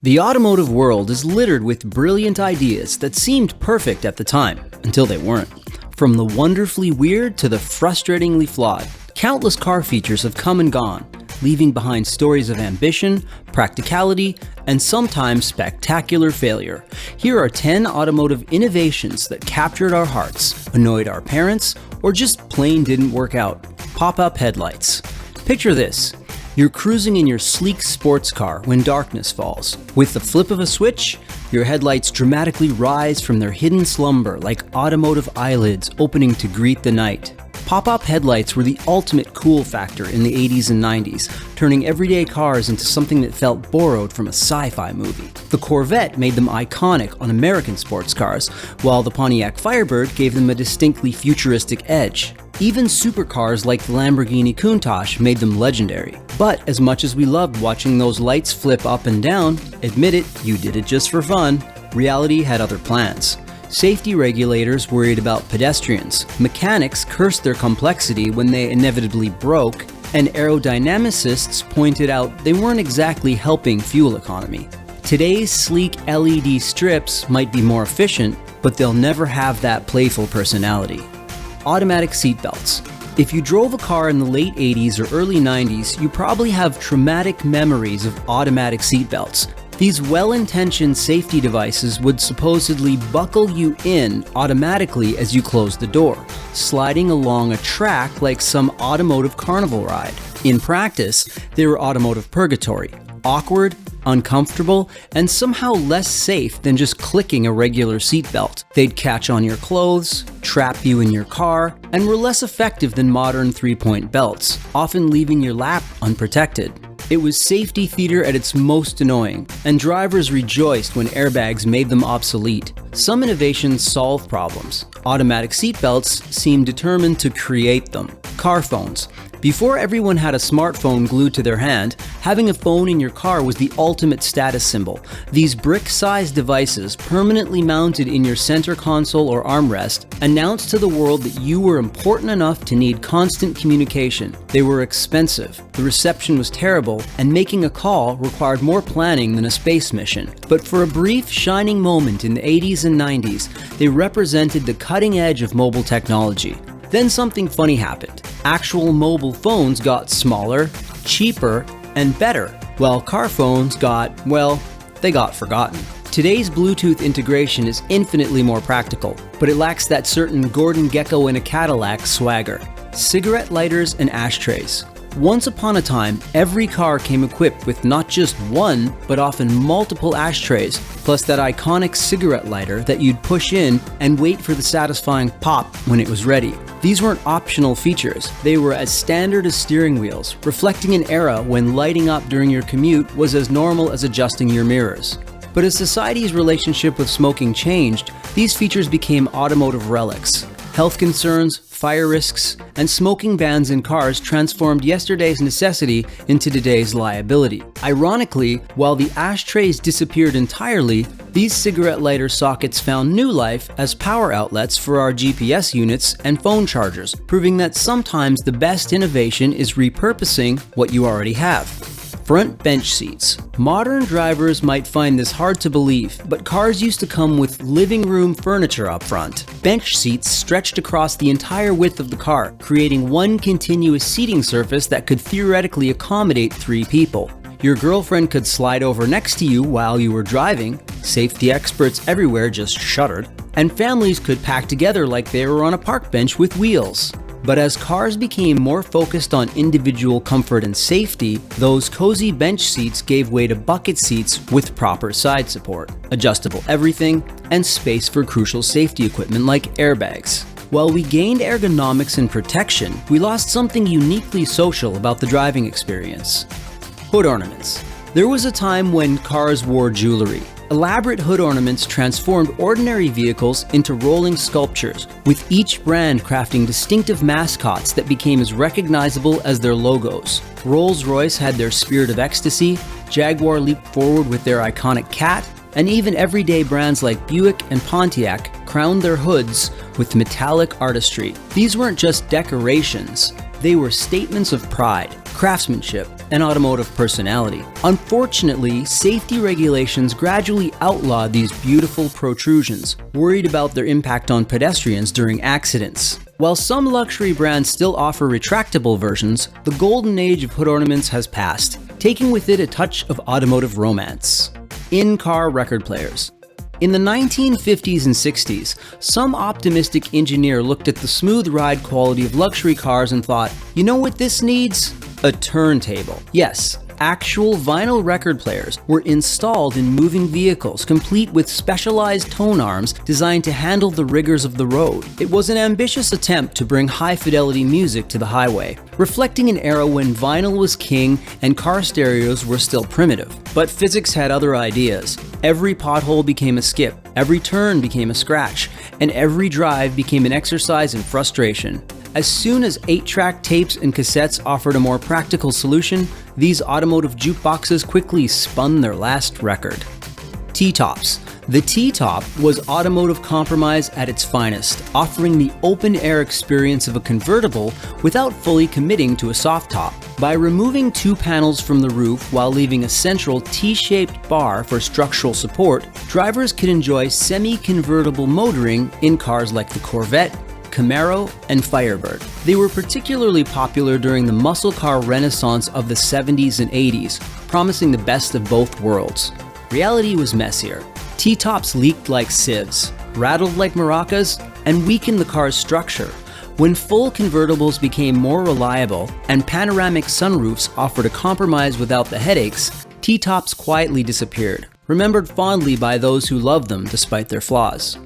The automotive world is littered with brilliant ideas that seemed perfect at the time, until they weren't. From the wonderfully weird to the frustratingly flawed, countless car features have come and gone, leaving behind stories of ambition, practicality, and sometimes spectacular failure. Here are 10 automotive innovations that captured our hearts, annoyed our parents, or just plain didn't work out. Pop-up headlights. Picture this. You're cruising in your sleek sports car when darkness falls. With the flip of a switch, your headlights dramatically rise from their hidden slumber like automotive eyelids opening to greet the night. Pop-up headlights were the ultimate cool factor in the 80s and 90s, turning everyday cars into something that felt borrowed from a sci-fi movie. The Corvette made them iconic on American sports cars, while the Pontiac Firebird gave them a distinctly futuristic edge. Even supercars like the Lamborghini Countach made them legendary. But as much as we loved watching those lights flip up and down, admit it, you did it just for fun, reality had other plans. Safety regulators worried about pedestrians, mechanics cursed their complexity when they inevitably broke, and aerodynamicists pointed out they weren't exactly helping fuel economy. Today's sleek LED strips might be more efficient, but they'll never have that playful personality. Automatic seatbelts. If you drove a car in the late 80s or early 90s, you probably have traumatic memories of automatic seatbelts. These well-intentioned safety devices would supposedly buckle you in automatically as you closed the door, sliding along a track like some automotive carnival ride. In practice, they were automotive purgatory, awkward, uncomfortable, and somehow less safe than just clicking a regular seatbelt. They'd catch on your clothes, trap you in your car, and were less effective than modern three-point belts, often leaving your lap unprotected. It was safety theater at its most annoying, and drivers rejoiced when airbags made them obsolete. Some innovations solve problems. Automatic seatbelts seem determined to create them. Car phones. Before everyone had a smartphone glued to their hand, having a phone in your car was the ultimate status symbol. These brick-sized devices, permanently mounted in your center console or armrest, announced to the world that you were important enough to need constant communication. They were expensive, the reception was terrible, and making a call required more planning than a space mission. But for a brief, shining moment in the 80s and 90s, they represented the cutting edge of mobile technology. Then something funny happened. Actual mobile phones got smaller, cheaper, and better, while car phones got, well, they got forgotten. Today's Bluetooth integration is infinitely more practical, but it lacks that certain Gordon Gekko in a Cadillac swagger. Cigarette lighters and ashtrays. Once upon a time, every car came equipped with not just one, but often multiple ashtrays, plus that iconic cigarette lighter that you'd push in and wait for the satisfying pop when it was ready. These weren't optional features, they were as standard as steering wheels, reflecting an era when lighting up during your commute was as normal as adjusting your mirrors. But as society's relationship with smoking changed, these features became automotive relics. Health concerns, fire risks, and smoking bans in cars transformed yesterday's necessity into today's liability. Ironically, while the ashtrays disappeared entirely, these cigarette lighter sockets found new life as power outlets for our GPS units and phone chargers, proving that sometimes the best innovation is repurposing what you already have. Front bench seats. Modern drivers might find this hard to believe, but cars used to come with living room furniture up front. Bench seats stretched across the entire width of the car, creating one continuous seating surface that could theoretically accommodate 3 people. Your girlfriend could slide over next to you while you were driving, safety experts everywhere just shuddered, and families could pack together like they were on a park bench with wheels. But as cars became more focused on individual comfort and safety, those cozy bench seats gave way to bucket seats with proper side support, adjustable everything, and space for crucial safety equipment like airbags. While we gained ergonomics and protection, we lost something uniquely social about the driving experience. Hood ornaments. There was a time when cars wore jewelry. Elaborate hood ornaments transformed ordinary vehicles into rolling sculptures, with each brand crafting distinctive mascots that became as recognizable as their logos. Rolls-Royce had their Spirit of Ecstasy, Jaguar leaped forward with their iconic cat, and even everyday brands like Buick and Pontiac crowned their hoods with metallic artistry. These weren't just decorations, they were statements of pride, craftsmanship, and automotive personality. Unfortunately, safety regulations gradually outlawed these beautiful protrusions, worried about their impact on pedestrians during accidents. While some luxury brands still offer retractable versions, the golden age of hood ornaments has passed, taking with it a touch of automotive romance. In-car record players. In the 1950s and 60s, some optimistic engineer looked at the smooth ride quality of luxury cars and thought, you know what this needs? A turntable. Yes, actual vinyl record players were installed in moving vehicles, complete with specialized tone arms designed to handle the rigors of the road. It was an ambitious attempt to bring high-fidelity music to the highway, reflecting an era when vinyl was king and car stereos were still primitive. But physics had other ideas. Every pothole became a skip, every turn became a scratch, and every drive became an exercise in frustration. As soon as 8-track tapes and cassettes offered a more practical solution, these automotive jukeboxes quickly spun their last record. Ttops. The T-top was automotive compromise at its finest, offering the open-air experience of a convertible without fully committing to a soft top. By removing 2 panels from the roof while leaving a central T-shaped bar for structural support, drivers could enjoy semi-convertible motoring in cars like the Corvette, Camaro, and Firebird. They were particularly popular during the muscle car renaissance of the 70s and 80s, promising the best of both worlds. Reality was messier. T-tops leaked like sieves, rattled like maracas, and weakened the car's structure. When full convertibles became more reliable and panoramic sunroofs offered a compromise without the headaches, T-tops quietly disappeared, remembered fondly by those who loved them despite their flaws.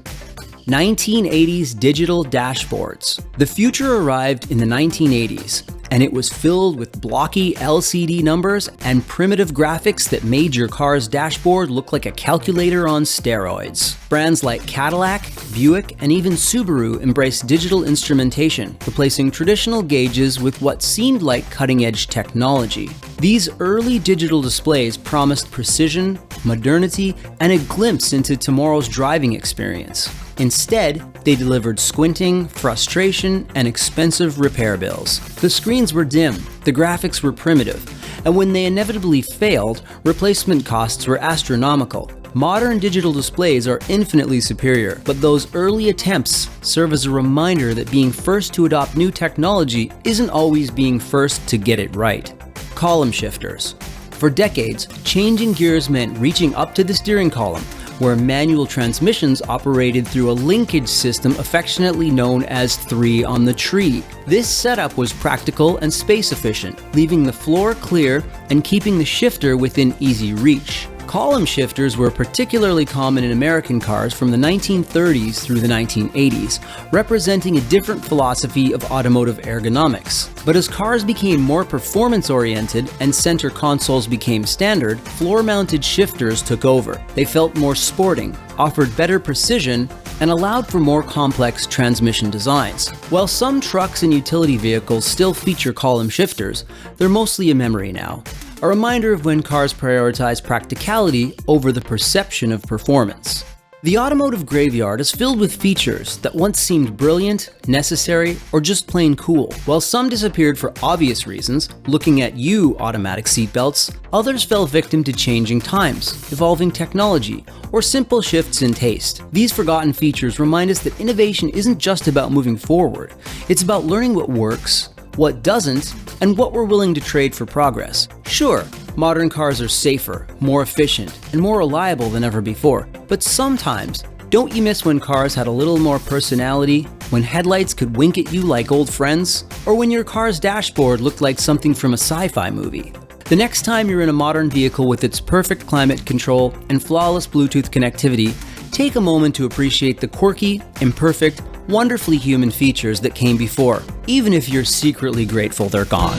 1980s digital dashboards. The future arrived in the 1980s, and it was filled with blocky LCD numbers and primitive graphics that made your car's dashboard look like a calculator on steroids. Brands like Cadillac, Buick, and even Subaru embraced digital instrumentation, replacing traditional gauges with what seemed like cutting-edge technology. These early digital displays promised precision, modernity, and a glimpse into tomorrow's driving experience. Instead, they delivered squinting, frustration, and expensive repair bills. The screens were dim, the graphics were primitive, and when they inevitably failed, replacement costs were astronomical. Modern digital displays are infinitely superior, but those early attempts serve as a reminder that being first to adopt new technology isn't always being first to get it right. Column shifters. For decades, changing gears meant reaching up to the steering column, where manual transmissions operated through a linkage system affectionately known as 3 on the tree. This setup was practical and space efficient, leaving the floor clear and keeping the shifter within easy reach. Column shifters were particularly common in American cars from the 1930s through the 1980s, representing a different philosophy of automotive ergonomics. But as cars became more performance-oriented and center consoles became standard, floor-mounted shifters took over. They felt more sporting, offered better precision, and allowed for more complex transmission designs. While some trucks and utility vehicles still feature column shifters, they're mostly a memory now. A reminder of when cars prioritize practicality over the perception of performance. The automotive graveyard is filled with features that once seemed brilliant, necessary, or just plain cool. While some disappeared for obvious reasons, looking at you, automatic seatbelts, others fell victim to changing times, evolving technology, or simple shifts in taste. These forgotten features remind us that innovation isn't just about moving forward. It's about learning what works, what doesn't, and what we're willing to trade for progress. Sure, modern cars are safer, more efficient, and more reliable than ever before. But sometimes, don't you miss when cars had a little more personality, when headlights could wink at you like old friends, or when your car's dashboard looked like something from a sci-fi movie? The next time you're in a modern vehicle with its perfect climate control and flawless Bluetooth connectivity, take a moment to appreciate the quirky, imperfect, wonderfully human features that came before, even if you're secretly grateful they're gone.